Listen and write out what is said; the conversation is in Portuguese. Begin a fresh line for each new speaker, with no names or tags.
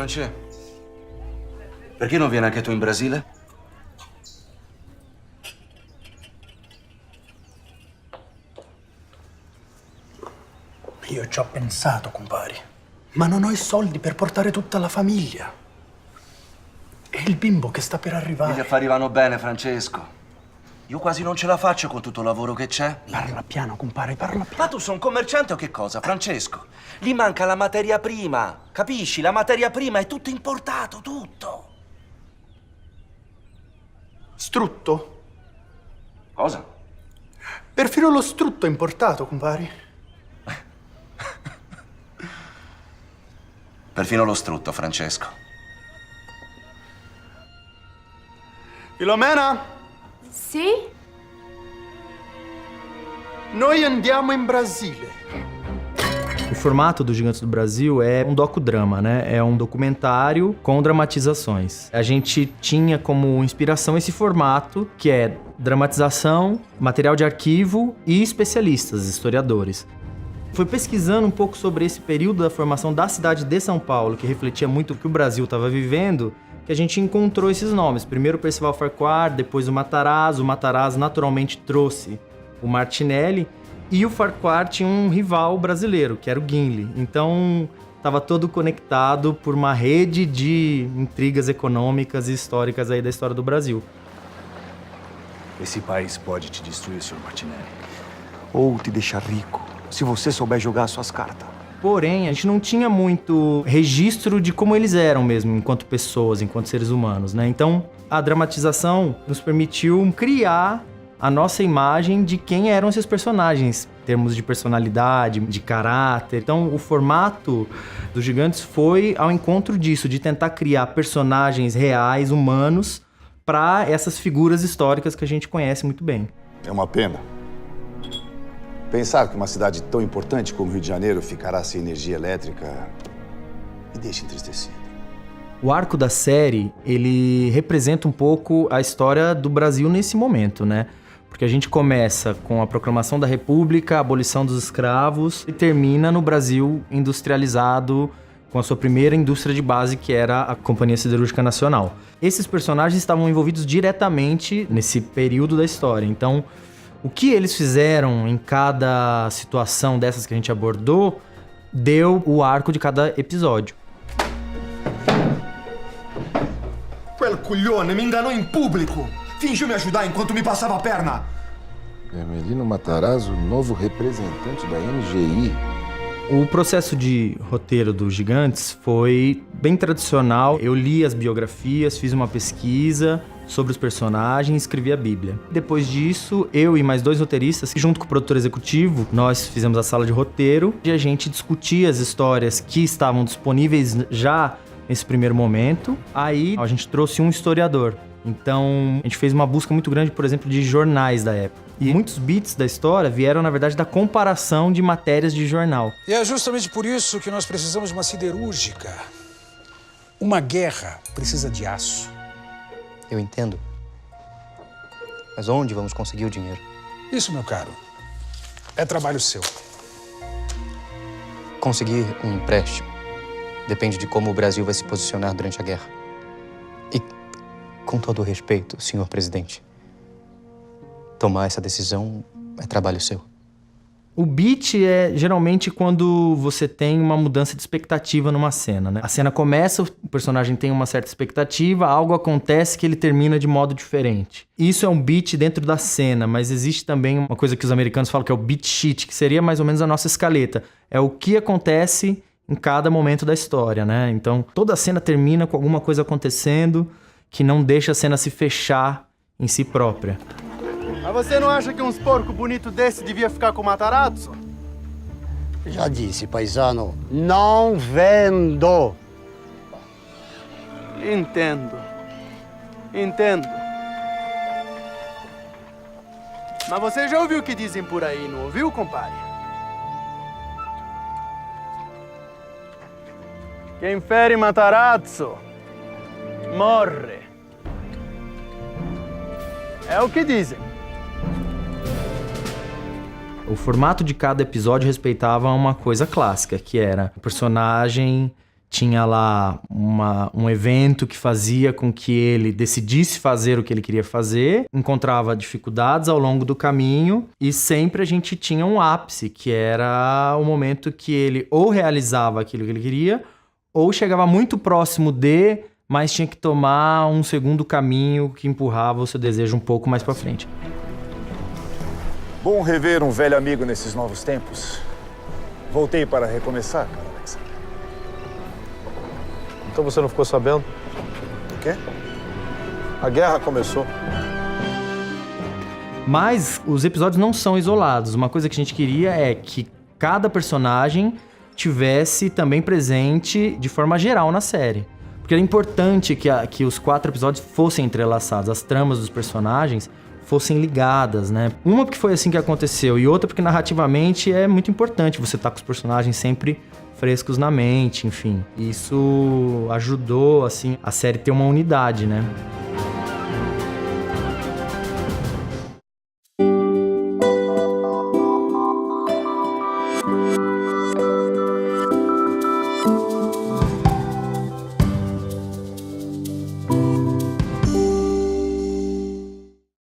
Francesco, perché non vieni anche tu in Brasile?
Io ci ho pensato, compari, ma non ho i soldi per portare tutta la famiglia. E il bimbo che sta per arrivare.
Gli affari vanno bene, Francesco. Io quasi non ce la faccio con tutto il lavoro che c'è.
Parla piano, compare, parla piano.
Ma tu sei un commerciante o che cosa, Francesco? Gli manca la materia prima, capisci? La materia prima è tutto importato, tutto.
Strutto?
Cosa?
Perfino lo strutto è importato, compari.
Perfino lo strutto, Francesco.
Filomena,
Sì?
noi andiamo in Brasile.
O formato do Gigantes do Brasil é um docudrama, né? É um documentário com dramatizações. A gente tinha como inspiração esse formato, que é dramatização, material de arquivo e especialistas, historiadores. Foi pesquisando um pouco sobre esse período da formação da cidade de São Paulo, que refletia muito o que o Brasil estava vivendo, que a gente encontrou esses nomes. Primeiro o Percival Farquhar, depois o Matarazzo. O Matarazzo naturalmente trouxe o Martinelli. E o Farquhar tinha um rival brasileiro, que era o Gimli. Então, estava todo conectado por uma rede de intrigas econômicas e históricas aí da história do Brasil.
Esse país pode te destruir, Sr. Martinelli. Ou te deixar rico, se você souber jogar suas cartas.
Porém, a gente não tinha muito registro de como eles eram mesmo, enquanto pessoas, enquanto seres humanos, né? Então, a dramatização nos permitiu criar a nossa imagem de quem eram esses personagens, em termos de personalidade, de caráter. Então, o formato dos Gigantes foi ao encontro disso, de tentar criar personagens reais, humanos, para essas figuras históricas que a gente conhece muito bem.
É uma pena. Pensar que uma cidade tão importante como Rio de Janeiro ficará sem energia elétrica me deixa entristecido.
O arco da série, ele representa um pouco a história do Brasil nesse momento, né? Porque a gente começa com a proclamação da República, a abolição dos escravos e termina no Brasil industrializado com a sua primeira indústria de base, que era a Companhia Siderúrgica Nacional. Esses personagens estavam envolvidos diretamente nesse período da história. Então, o que eles fizeram em cada situação dessas que a gente abordou deu o arco de cada episódio.
Quel coglione mi inganou in pubblico. Fingiu me ajudar enquanto me passava a perna.
Hermelino Matarazzo, novo representante da MGI.
O processo de roteiro dos Gigantes foi bem tradicional. Eu li as biografias, fiz uma pesquisa sobre os personagens, escrevi a Bíblia. Depois disso, eu e mais 2 roteiristas, junto com o produtor executivo, nós fizemos a sala de roteiro e a gente discutia as histórias que estavam disponíveis já nesse primeiro momento. Aí a gente trouxe um historiador. Então, a gente fez uma busca muito grande, por exemplo, de jornais da época. E muitos bits da história vieram, na verdade, da comparação de matérias de jornal.
E é justamente por isso que nós precisamos de uma siderúrgica. Uma guerra precisa de aço.
Eu entendo. Mas onde vamos conseguir o dinheiro?
Isso, meu caro, é trabalho seu.
Conseguir um empréstimo depende de como o Brasil vai se posicionar durante a guerra. E, com todo o respeito, senhor presidente, tomar essa decisão é trabalho seu.
O beat é geralmente quando você tem uma mudança de expectativa numa cena, né? A cena começa, o personagem tem uma certa expectativa, algo acontece que ele termina de modo diferente. Isso é um beat dentro da cena, mas existe também uma coisa que os americanos falam que é o beat sheet, que seria mais ou menos a nossa escaleta. É o que acontece em cada momento da história, né? Então, toda a cena termina com alguma coisa acontecendo que não deixa a cena se fechar em si própria.
Mas você não acha que uns porco bonito desse devia ficar com o Matarazzo?
Já disse, paisano, não vendo.
Entendo. Mas você já ouviu o que dizem por aí, não ouviu, compadre? Quem fere Matarazzo morre. É o que dizem.
O formato de cada episódio respeitava uma coisa clássica, que era o personagem tinha lá um evento que fazia com que ele decidisse fazer o que ele queria fazer, encontrava dificuldades ao longo do caminho e sempre a gente tinha um ápice, que era o momento que ele ou realizava aquilo que ele queria ou chegava muito próximo de, mas tinha que tomar um segundo caminho que empurrava o seu desejo um pouco mais para frente.
Bom rever um velho amigo nesses novos tempos. Voltei para recomeçar, cara.
Então você não ficou sabendo?
O quê?
A guerra começou.
Mas os episódios não são isolados. Uma coisa que a gente queria é que cada personagem tivesse também presente de forma geral na série. Porque era importante que os 4 episódios fossem entrelaçados, as tramas dos personagens fossem ligadas, né? Uma porque foi assim que aconteceu e outra porque narrativamente é muito importante você estar com os personagens sempre frescos na mente, enfim. Isso ajudou, assim, a série ter uma unidade, né?